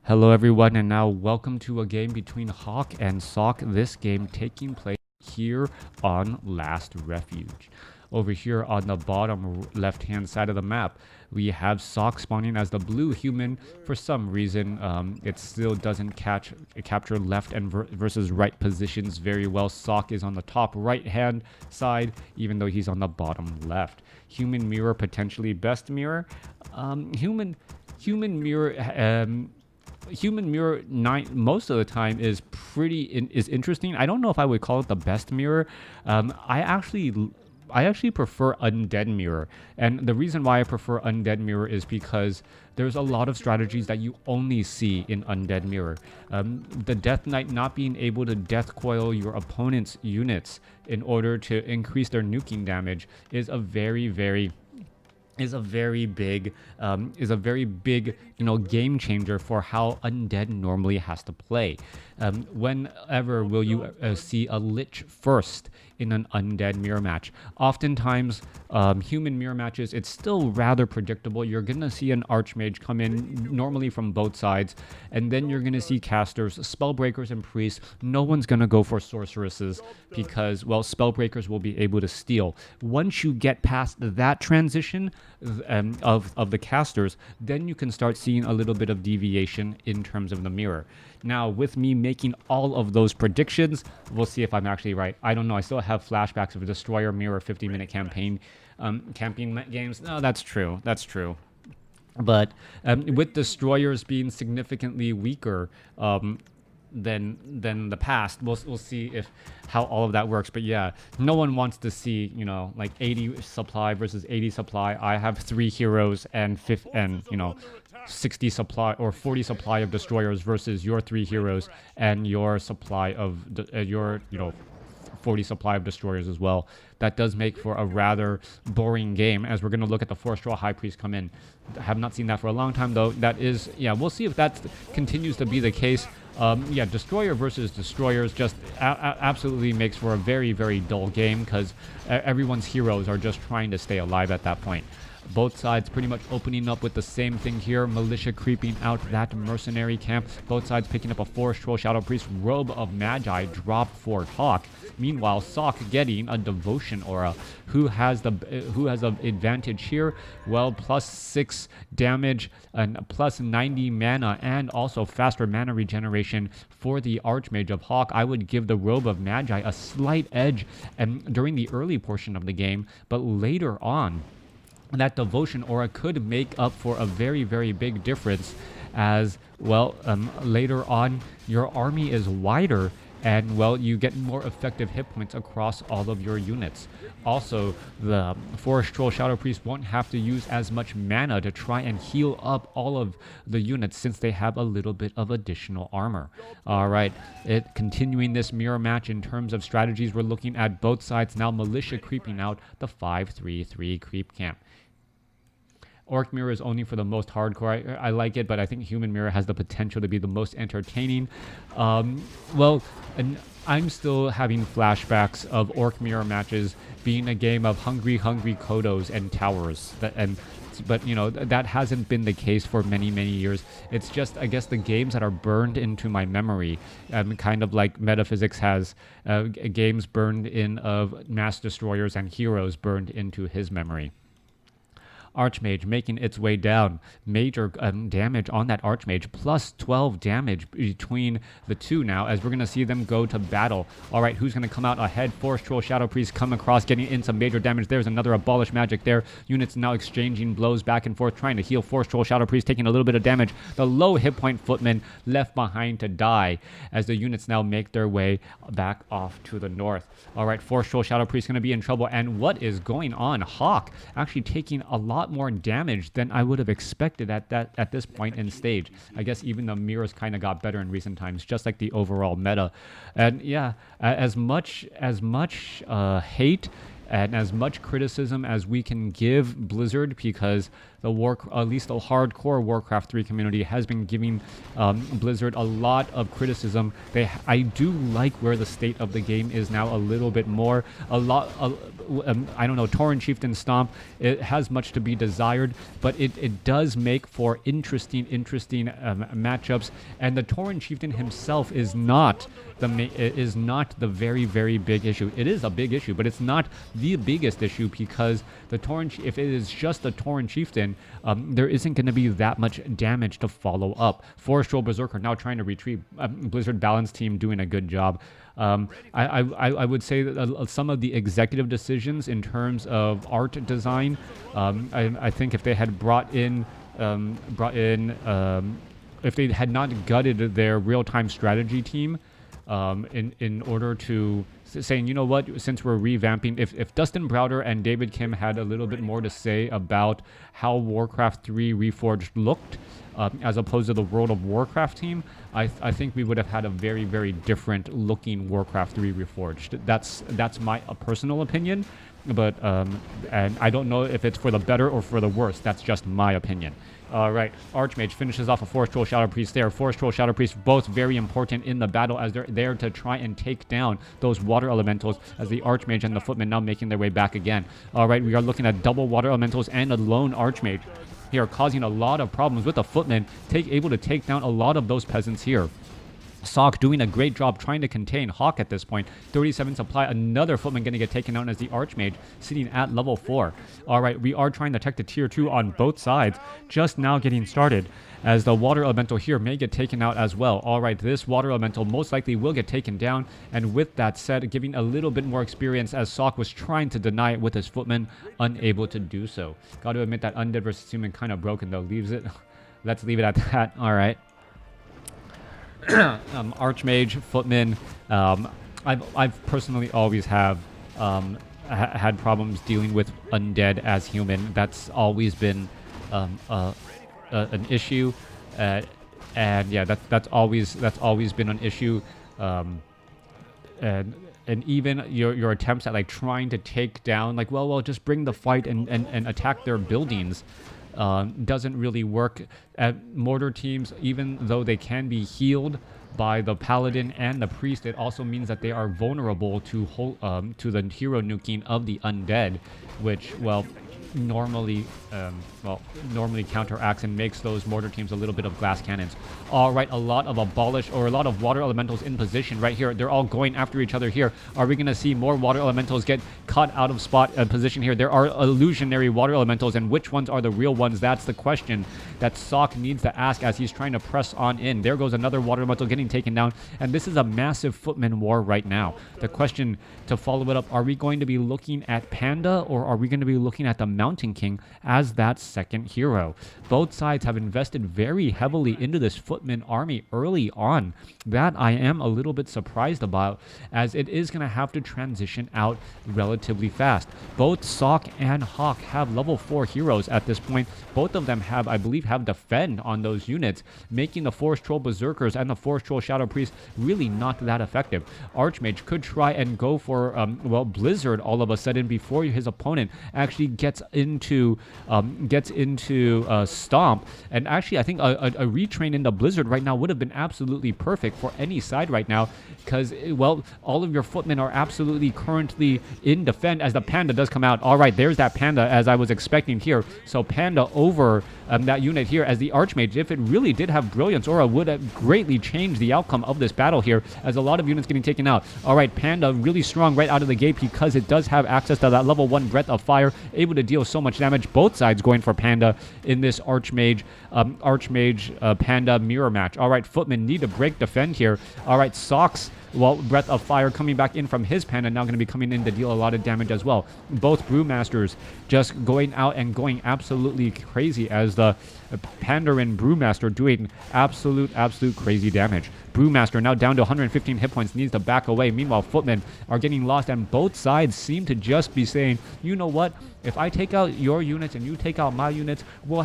Hello everyone, and now welcome to a game between Hawk and Sock. This game taking place here on Last Refuge. Over here on the bottom left-hand side of the map, we have Sock spawning as the blue human. For some reason, it still doesn't capture left and versus right positions very well. Sock is on the top right-hand side, even though he's on the bottom left. Human mirror, potentially best mirror. Human mirror. Human mirror most of the time is is interesting. I don't know if I would call it the best mirror. I actually prefer undead mirror, and the reason why I prefer undead mirror is because there's a lot of strategies that you only see in undead mirror. The Death Knight not being able to death coil your opponent's units in order to increase their nuking damage is a very big game changer for how undead normally has to play. Whenever will you see a lich first in an undead mirror match? Oftentimes, human mirror matches, it's still rather predictable. You're gonna see an archmage come in normally from both sides, and then you're gonna see casters, spellbreakers, and priests. No one's gonna go for sorceresses because, well, spellbreakers will be able to steal. Once you get past that transition of the casters, then you can start seeing a little bit of deviation in terms of the mirror. Now, with me making all of those predictions, we'll see if I'm actually right. I don't know. I still have flashbacks of a Destroyer Mirror 50-minute campaign games. No, that's true. That's true. But with Destroyers being significantly weaker than the past, we'll see if how all of that works. But yeah, no one wants to see, like 80 supply versus 80 supply. I have 3 heroes and 60 supply or 40 supply of destroyers versus your 3 heroes and your supply of your 40 supply of destroyers as well. That does make for a rather boring game, as we're going to look at the 4-straw high priest come in. I have not seen that for a long time, though. That is, yeah, we'll see if that continues to be the case. Yeah, destroyer versus destroyers just absolutely makes for a very dull game, because everyone's heroes are just trying to stay alive at that point. Both sides pretty much opening up with the same thing here. Militia creeping out that mercenary camp. Both sides picking up a Forest Troll Shadow Priest, Robe of Magi drop for Hawk. Meanwhile, Sock getting a Devotion Aura. Who has the advantage here? Well, +6 damage and +90 mana, and also faster mana regeneration for the Archmage of Hawk. I would give the Robe of Magi a slight edge during the early portion of the game, but later on, that Devotion Aura could make up for a very big difference, as well, later on your army is wider, and well, you get more effective hit points across all of your units. Also, the Forest Troll Shadow Priest won't have to use as much mana to try and heal up all of the units, since they have a little bit of additional armor. Alright, continuing this mirror match in terms of strategies, we're looking at both sides now militia creeping out the 5-3-3 creep camp. Orc Mirror is only for the most hardcore. I like it, but I think Human Mirror has the potential to be the most entertaining. Well, and I'm still having flashbacks of Orc Mirror matches being a game of hungry Kodos and towers. But that hasn't been the case for many years. It's just, I guess, the games that are burned into my memory, kind of like Metaphysics has games burned in of mass destroyers and heroes burned into his memory. Archmage making its way down. Major damage on that Archmage. +12 damage between the two now, as we're going to see them go to battle. Alright, who's going to come out ahead? Forest Troll Shadow Priest come across, getting in some major damage. There's another Abolish Magic there. Units now exchanging blows back and forth, trying to heal. Forest Troll Shadow Priest taking a little bit of damage. The low hit point Footman left behind to die, as the units now make their way back off to the north. Alright, Forest Troll Shadow Priest going to be in trouble. And what is going on? Hawk actually taking a lot more damage than I would have expected at this point in stage. I guess even the mirrors kind of got better in recent times, just like the overall meta. And yeah, as much hate and as much criticism as we can give Blizzard, because at least the hardcore Warcraft 3 community has been giving Blizzard a lot of criticism. I do like where the state of the game is now a little bit more. I don't know, Tauren Chieftain Stomp, it has much to be desired, but it does make for interesting matchups. And the Tauren Chieftain himself is not the very, very big issue. It is a big issue, but it's not the biggest issue, because if it is just the Tauren Chieftain, there isn't going to be that much damage to follow up. Forest Troll Berserker now trying to retreat. Blizzard balance team doing a good job. I would say that some of the executive decisions in terms of art design, I think if they had if they had not gutted their real-time strategy team, in order to saying, you know what, since we're revamping, if Dustin Browder and David Kim had a little bit more to say about how Warcraft 3 Reforged looked, as opposed to the World of Warcraft team, I think we would have had a very, very different looking Warcraft 3 Reforged. That's my personal opinion, but and I don't know if it's for the better or for the worse. That's just my opinion. Right, Archmage finishes off a Forest Troll Shadow Priest there. Forest Troll Shadow Priest, both very important in the battle, as they're there to try and take down those water elementals, as the Archmage and the Footman now making their way back again. Alright, we are looking at double water elementals and a lone Archmage here, causing a lot of problems with the Footman, able to take down a lot of those peasants here. Sock doing a great job trying to contain Hawk at this point. 37 supply, another Footman going to get taken out as the Archmage sitting at level 4. Alright, we are trying to tech the tier 2 on both sides, just now getting started, as the Water Elemental here may get taken out as well. Alright, this Water Elemental most likely will get taken down, and with that said, giving a little bit more experience, as Sock was trying to deny it with his Footman, unable to do so. Gotta admit that Undead versus Human kind of broken though. Let's leave it at that. Alright. Archmage, Footman, I've personally always had problems dealing with undead as human. That's always been an issue, and yeah, that's always been an issue. And even your attempts at like trying to take down, like, well, just bring the fight and attack their buildings, doesn't really work. Mortar teams, even though they can be healed by the paladin and the priest, it also means that they are vulnerable to the hero nuking of the undead, which, well, normally counteracts and makes those mortar teams a little bit of glass cannons. All right, a lot of water elementals in position right here. They're all going after each other here. Are we going to see more water elementals get caught out of position here? There are illusionary water elementals, and which ones are the real ones? That's the question that Sock needs to ask as he's trying to press on in. There goes another water elemental getting taken down, and this is a massive Footman war right now. The question to follow it up, are we going to be looking at Panda, or are we going to be looking at the Mountain King as that second hero? Both sides have invested very heavily into this Footman army early on. That I am a little bit surprised about, as it is going to have to transition out relatively fast. Both Sock and Hawk have level 4 heroes at this point. Both of them have, I believe, have defend on those units, making the Forest Troll Berserkers and the Forest Troll Shadow Priest really not that effective. Archmage could try and go for Blizzard all of a sudden before his opponent actually gets into Stomp. And actually, I think a retrain into Blizzard right now would have been absolutely perfect for any side right now, because, well, all of your Footmen are absolutely currently in defend as the Panda does come out. All right, there's that Panda as I was expecting here. So Panda over that unit here, as the Archmage, if it really did have Brilliance Aura, would have greatly changed the outcome of this battle here, as a lot of units getting taken out. All right, Panda really strong right out of the gate, because it does have access to that level 1 Breath of Fire, able to deal so much damage. Both sides going for Panda in this Archmage Panda mirror match. All right, Footman need to break defend here. All right, Socks, well, Breath of Fire coming back in from his Panda, now going to be coming in to deal a lot of damage as well. Both Brewmasters just going out and going absolutely crazy, as the Pandarin Brewmaster doing absolute crazy damage. Brewmaster now down to 115 hit points, needs to back away. Meanwhile, Footmen are getting lost, and both sides seem to just be saying, you know what, if I take out your units and you take out my units, we'll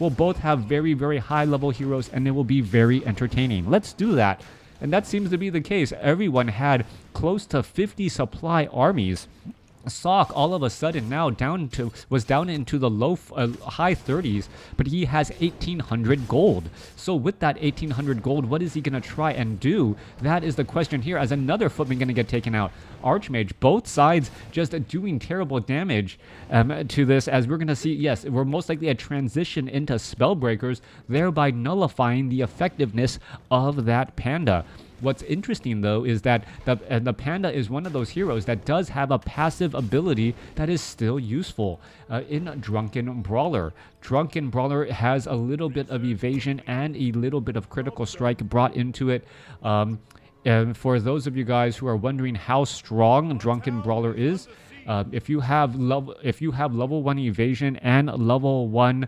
both have very, very high level heroes, and it will be very entertaining. Let's do that. And that seems to be the case. Everyone had close to 50 supply armies Sock all of a sudden now was down into the high 30s, but he has 1800 gold. So with that 1800 gold, what is he gonna try and do? That is the question here, as another footman gonna get taken out. Archmage, both sides just doing terrible damage to this, as we're gonna see. Yes, we're most likely a transition into Spellbreakers, thereby nullifying the effectiveness of that Panda. What's interesting though is that the Panda is one of those heroes that does have a passive ability that is still useful in Drunken Brawler. Drunken Brawler has a little bit of evasion and a little bit of critical strike brought into it. And for those of you guys who are wondering how strong Drunken Brawler is, if you have level 1 evasion and level 1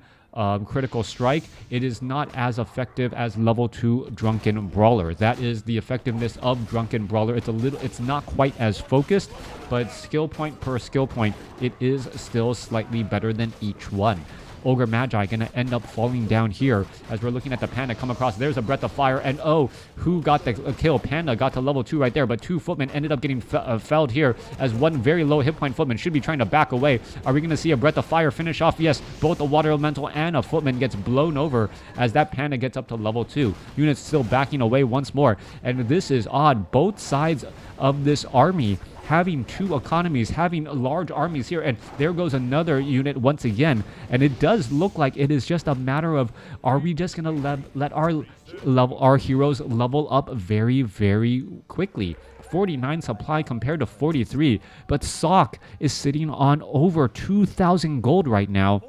critical strike, it is not as effective as level 2 Drunken Brawler. That is the effectiveness of Drunken Brawler. It's not quite as focused, but skill point per skill point, it is still slightly better than each one. Ogre Magi gonna end up falling down here as we're looking at the Panda come across. There's a Breath of Fire, and oh, who got the kill? Panda got to level 2 right there, but 2 footmen ended up getting felled here, as one very low hit point footman should be trying to back away. Are we gonna see a Breath of Fire finish off? Yes, both a water elemental and a footman gets blown over as that Panda gets up to level 2. Units still backing away once more, and this is odd. Both sides of this army having 2 economies, having large armies here, and there goes another unit once again. And it does look like it is just a matter of, are we just gonna let our heroes level up very, very quickly? 49 supply compared to 43, but Sock is sitting on over 2,000 gold right now.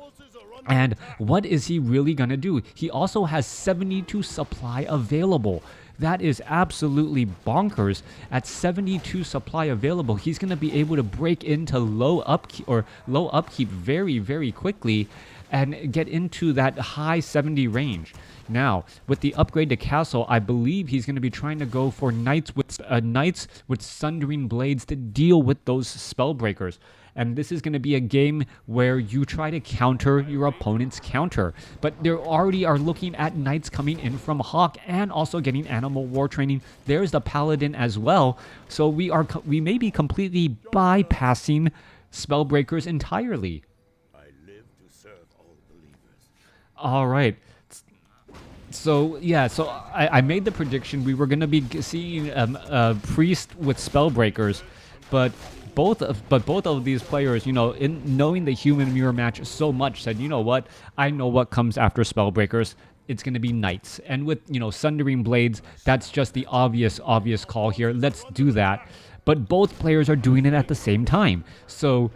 And what is he really gonna do? He also has 72 supply available. That is absolutely bonkers. At 72 supply available, he's going to be able to break into low upkeep very, very quickly and get into that high 70 range. Now, with the upgrade to Castle, I believe he's going to be trying to go for Knights with Sundering Blades to deal with those Spellbreakers. And this is going to be a game where you try to counter your opponent's counter. But they already are looking at Knights coming in from Hawk and also getting Animal War Training. There's the Paladin as well. So we may be completely bypassing Spellbreakers entirely. I live to serve all believers. All right. So, yeah, I made the prediction we were going to be seeing a Priest with Spellbreakers, but both of these players, you know, in knowing the human mirror match so much, said, you know what, I know what comes after Spellbreakers. It's going to be Knights. And with, you know, Sundering Blades, that's just the obvious call here. Let's do that. But both players are doing it at the same time. So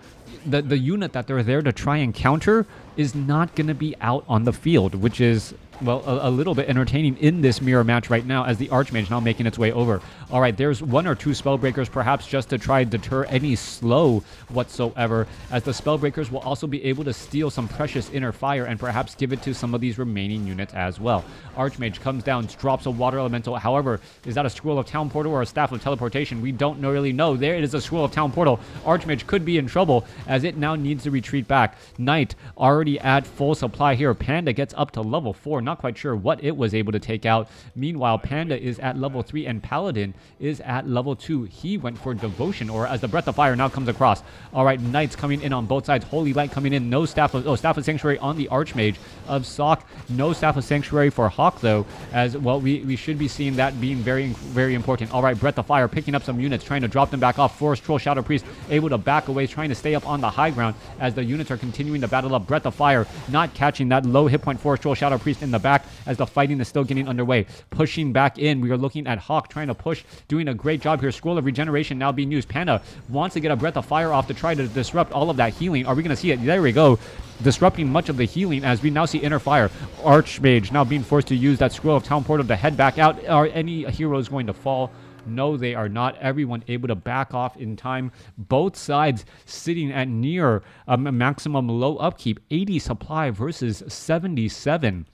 the unit that they're there to try and counter is not going to be out on the field, which is, well, a little bit entertaining in this mirror match right now, as the Archmage now making its way over. All right, there's 1 or 2 Spellbreakers, perhaps just to try and deter any slow whatsoever, as the Spellbreakers will also be able to steal some precious inner fire and perhaps give it to some of these remaining units as well. Archmage comes down, drops a water elemental. However, is that a Scroll of Town Portal or a Staff of Teleportation? We don't really know. There it is, a Scroll of Town Portal. Archmage could be in trouble, as it now needs to retreat back. Knight already at full supply here. Panda gets up to level 4. Not quite sure what it was able to take out. Meanwhile, Panda is at level 3 and Paladin is at level 2. He went for Devotion, or as the Breath of Fire now comes across. All right, Knights coming in on both sides. Holy Light coming in. No Staff of Sanctuary on the Archmage of Sock. No Staff of Sanctuary for Hawk, though, as well. We should be seeing that being very, very important. All right, Breath of Fire picking up some units, trying to drop them back off. Forest Troll Shadow Priest able to back away, trying to stay up on the high ground as the units are continuing to battle up. Breath of Fire not catching that low hit point Forest Troll Shadow Priest in the back, as the fighting is still getting underway. Pushing back in, we are looking at Hawk trying to push, doing a great job here. Scroll of Regeneration now being used. Panda wants to get a Breath of Fire off to try to disrupt all of that healing. Are we going to see it? There we go. Disrupting much of the healing, as we now see Inner Fire. Archmage now being forced to use that Scroll of Town Portal to head back out. Are any heroes going to fall? No, they are not. Everyone able to back off in time. Both sides sitting at near maximum low upkeep. 80 supply versus 77.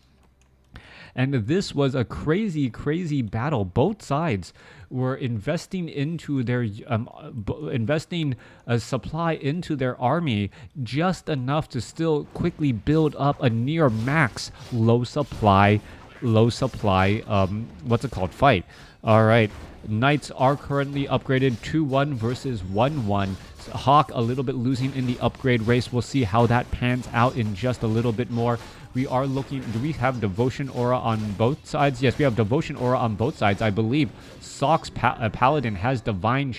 And this was a crazy, crazy battle. Both sides were investing into their supply into their army, just enough to still quickly build up a near max low supply fight. All right. Knights are currently upgraded 2-1 versus 1-1. Hawk a little bit losing in the upgrade race. We'll see how that pans out in just a little bit more. We are looking, do we have Devotion Aura on both sides? Yes, we have Devotion Aura on both sides. I believe Sock's Paladin has Divine,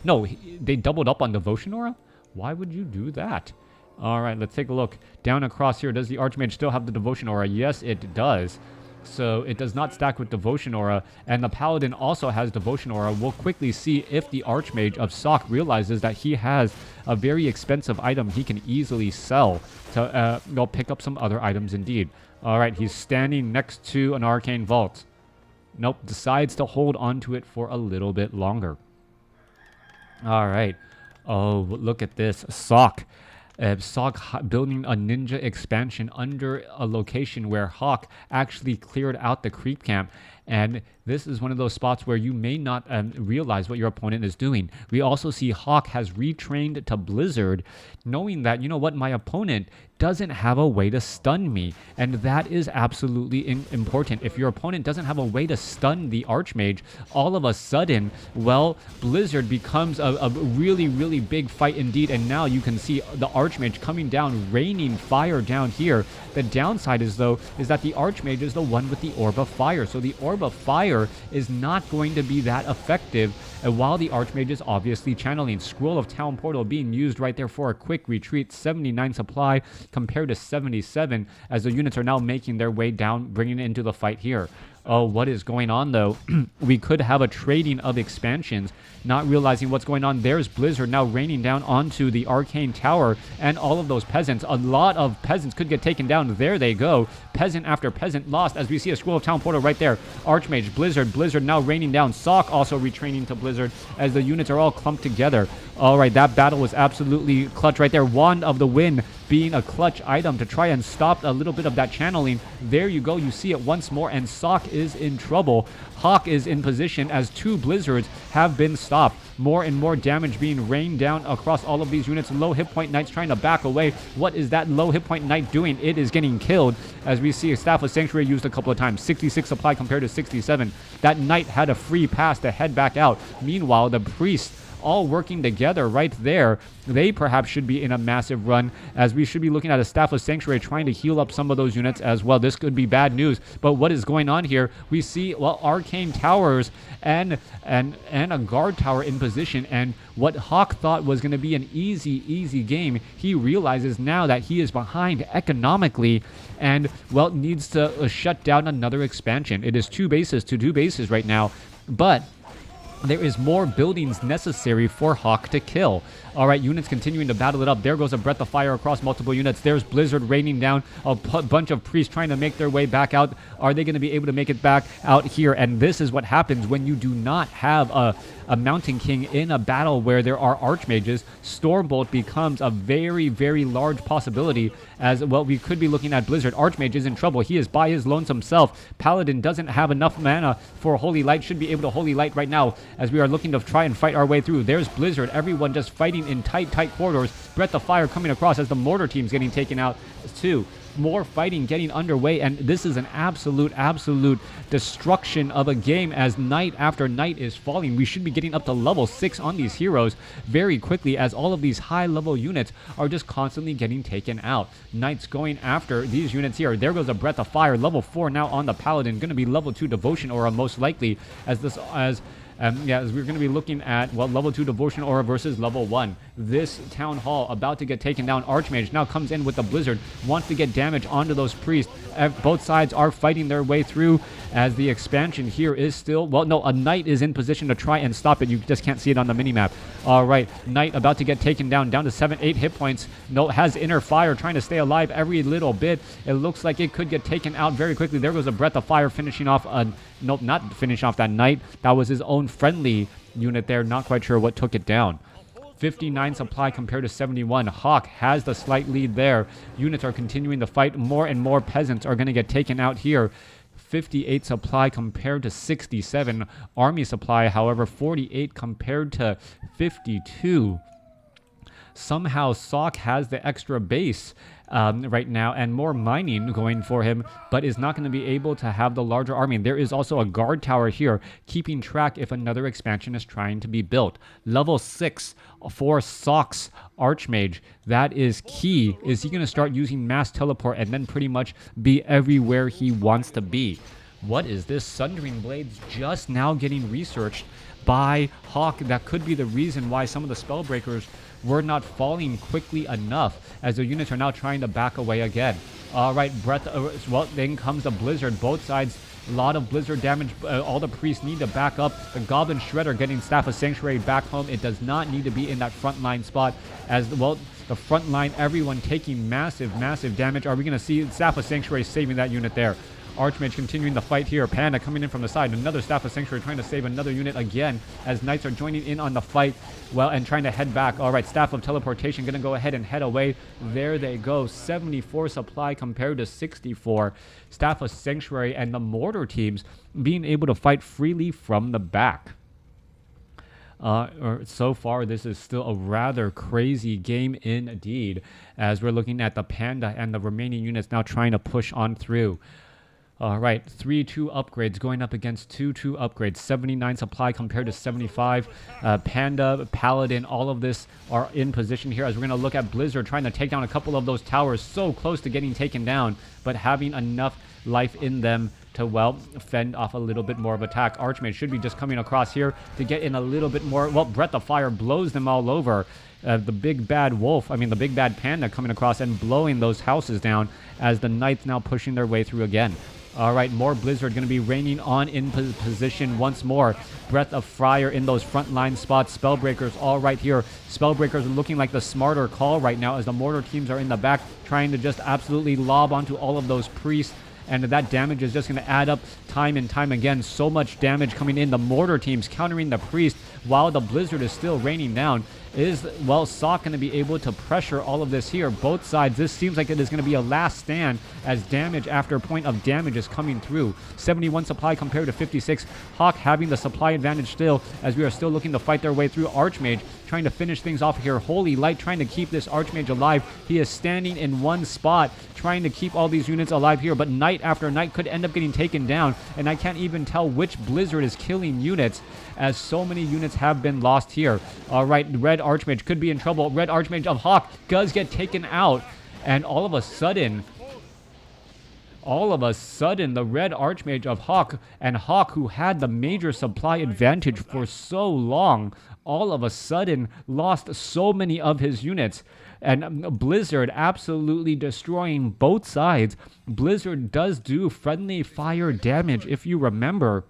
no, they doubled up on Devotion Aura? Why would you do that? All right, let's take a look. Down across here, does the Archmage still have the Devotion Aura? Yes, it does. So it does not stack with Devotion Aura, and the Paladin also has Devotion Aura. We'll quickly see if the Archmage of Sock realizes that he has a very expensive item he can easily sell to pick up some other items indeed. All right, he's standing next to an Arcane Vault. Nope, decides to hold on to it for a little bit longer. All right. Oh, look at this. Sock building a ninja expansion under a location where Hawk actually cleared out the creep camp. And this is one of those spots where you may not realize what your opponent is doing. We also see Hawk has retrained to Blizzard, knowing that, you know what, my opponent doesn't have a way to stun me. And that is absolutely important. If your opponent doesn't have a way to stun the Archmage, all of a sudden, well, Blizzard becomes a really, really big fight indeed. And now you can see the Archmage coming down, raining fire down here. The downside is, though, is that the Archmage is the one with the Orb of Fire. So the Orb of Fire is not going to be that effective, while the Archmage is obviously channeling. Scroll of Town Portal being used right there for a quick retreat. 79 supply compared to 77, as the units are now making their way down, bringing it into the fight here. Oh, what is going on, though? We could have a trading of expansions, not realizing what's going on. There's Blizzard now raining down onto the Arcane Tower and all of those peasants. A lot of peasants could get taken down. There they go. Peasant after peasant lost, as we see a Scroll of Town Portal right there. Archmage, Blizzard now raining down. Sock also retraining to Blizzard as the units are all clumped together. All right, that battle was absolutely clutch right there. Wand of the Wind being a clutch item to try and stop a little bit of that channeling. There you go. You see it once more, and Sock is in trouble. Hawk is in position as two Blizzards have been stopped. More and more damage being rained down across all of these units. Low hit point Knights trying to back away. What is that low hit point Knight doing? It is getting killed, as we see a Staff of Sanctuary used a couple of times. 66 supply compared to 67. That Knight had a free pass to head back out. Meanwhile, the Priest all working together right there. They perhaps should be in a massive run, as we should be looking at a Staff of Sanctuary trying to heal up some of those units as well. This could be bad news, but what is going on here? We see, well, Arcane Towers and a Guard Tower in position, and what Hawk thought was going to be an easy game, he realizes now that he is behind economically and, well, needs to shut down another expansion. It is two bases right now, but there is more buildings necessary for Hawk to kill. All right, units continuing to battle it up. There goes a Breath of Fire across multiple units. There's Blizzard raining down. A bunch of priests trying to make their way back out. Are they going to be able to make it back out here? And this is what happens when you do not have a Mountain King in a battle where there are Archmages. Stormbolt becomes a very, very large possibility, as well. We could be looking at Blizzard. Archmage is in trouble. He is by his lonesome self. Paladin doesn't have enough mana for Holy Light. Should be able to Holy Light right now, as we are looking to try and fight our way through. There's Blizzard. Everyone just fighting in tight corridors. Breath of Fire coming across as the mortar team's getting taken out too. More fighting getting underway, and this is an absolute destruction of a game as night after night is falling. We should be getting up to level 6 on these heroes very quickly, as all of these high level units are just constantly getting taken out. Knights going after these units here. There goes a Breath of Fire. Level 4 now on the Paladin. Going to be level 2 Devotion Aura most likely, as we're going to be looking at, well, level 2 Devotion Aura versus level 1. This Town Hall about to get taken down. Archmage now comes in with the Blizzard, wants to get damage onto those priests. Both sides are fighting their way through, as the expansion here is still, well, no, a Knight is in position to try and stop it. You just can't see it on the minimap. All right, Knight about to get taken down to 7-8 hit points. No, has Inner Fire trying to stay alive every little bit. It looks like it could get taken out very quickly. There goes a Breath of Fire finishing off nope, not finishing off that Knight. That was his own friendly unit there. Not quite sure what took it down. 59 supply compared to 71. Hawk has the slight lead there. Units are continuing to fight. More and more peasants are going to get taken out here. 58 supply compared to 67. Army supply, however, 48 compared to 52. Somehow Sock has the extra base, right now, and more mining going for him, but is not going to be able to have the larger army. There is also a guard tower here, keeping track if another expansion is trying to be built. Level 6 for Sock's Archmage. That is key. Is he going to start using mass teleport and then pretty much be everywhere he wants to be? What is this? Sundering Blades just now getting researched by Hawk. That could be the reason why some of the Spellbreakers were not falling quickly enough, as the units are now trying to back away again. All right, Breath. Well, then comes the Blizzard. Both sides, a lot of Blizzard damage. All the priests need to back up. The Goblin Shredder getting Staff of Sanctuary back home. It does not need to be in that front line spot, as well. The front line, everyone taking massive damage. Are we going to see Staff of Sanctuary saving that unit there? Archmage continuing the fight here. Panda coming in from the side. Another Staff of Sanctuary trying to save another unit again, as Knights are joining in on the fight, well, and trying to head back. All right, Staff of Teleportation going to go ahead and head away. There they go. 74 supply compared to 64. Staff of Sanctuary and the Mortar teams being able to fight freely from the back. So far, this is still a rather crazy game indeed, as we're looking at the Panda and the remaining units now trying to push on through. All right, 3-2 upgrades going up against 2-2 upgrades. 79 supply compared to 75. Panda, Paladin, all of this are in position here, as we're going to look at Blizzard trying to take down a couple of those towers, so close to getting taken down, but having enough life in them to, well, fend off a little bit more of attack. Archmage should be just coming across here to get in a little bit more. Well, Breath of Fire blows them all over. The big bad wolf, the big bad Panda coming across and blowing those houses down, as the Knights now pushing their way through again. All right, more Blizzard going to be raining on in position once more. Breath of Fire in those front line spots. Spellbreakers all right here. Spellbreakers are looking like the smarter call right now, as the Mortar teams are in the back trying to just absolutely lob onto all of those priests. And that damage is just going to add up time and time again. So much damage coming in. The Mortar teams countering the priest while the Blizzard is still raining down. Is, well, Sock going to be able to pressure all of this here? Both sides, this seems like it is going to be a last stand, as damage after point of damage is coming through. 71 supply compared to 56. Hawk having the supply advantage still, as we are still looking to fight their way through. Archmage trying to finish things off here. Holy Light trying to keep this Archmage alive. He is standing in one spot, trying to keep all these units alive here, but Knight after Knight could end up getting taken down, and I can't even tell which Blizzard is killing units, as so many units have been lost here. All right, Red Archmage could be in trouble. Red Archmage of Hawk does get taken out, and all of a sudden, the Red Archmage of Hawk, and Hawk, who had the major supply advantage for so long, all of a sudden lost so many of his units. And Blizzard absolutely destroying both sides. Blizzard does do friendly fire damage, if you remember.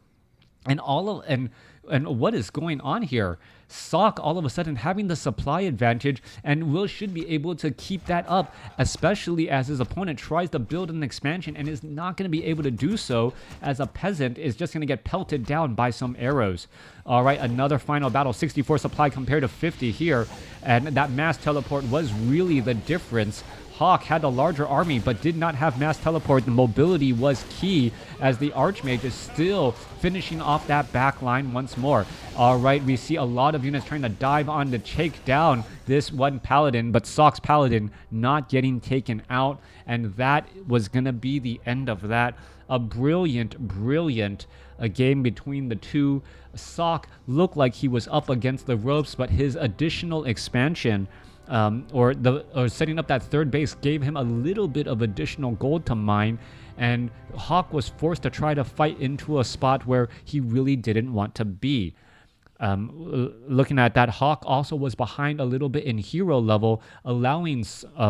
And what is going on here? Sock all of a sudden having the supply advantage, and should be able to keep that up, especially as his opponent tries to build an expansion and is not going to be able to do so, as a peasant is just going to get pelted down by some arrows. All right, another final battle. 64 supply compared to 50 here, and that mass teleport was really the difference. Hawk had a larger army but did not have mass teleport. The mobility was key, as the Archmage is still finishing off that back line once more. All right, we see a lot of units trying to dive on to take down this one Paladin, but Sock's Paladin not getting taken out, and that was going to be the end of that. A brilliant game between the two. Sock looked like he was up against the ropes, but his additional expansion, or setting up that third base, gave him a little bit of additional gold to mine, and Hawk was forced to try to fight into a spot where he really didn't want to be. Looking at that, Hawk also was behind a little bit in hero level, allowing Sock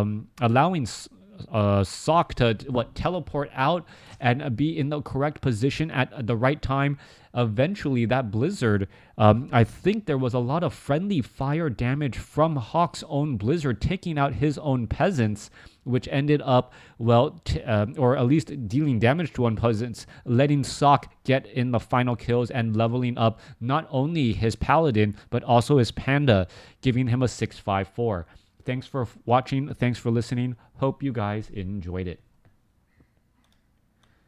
to teleport out and be in the correct position at the right time. Eventually, that Blizzard, I think there was a lot of friendly fire damage from Hawk's own Blizzard taking out his own peasants, which ended up, or at least dealing damage to one peasants, letting Sock get in the final kills and leveling up not only his Paladin, but also his Panda, giving him a 654. Thanks for watching. Thanks for listening. Hope you guys enjoyed it.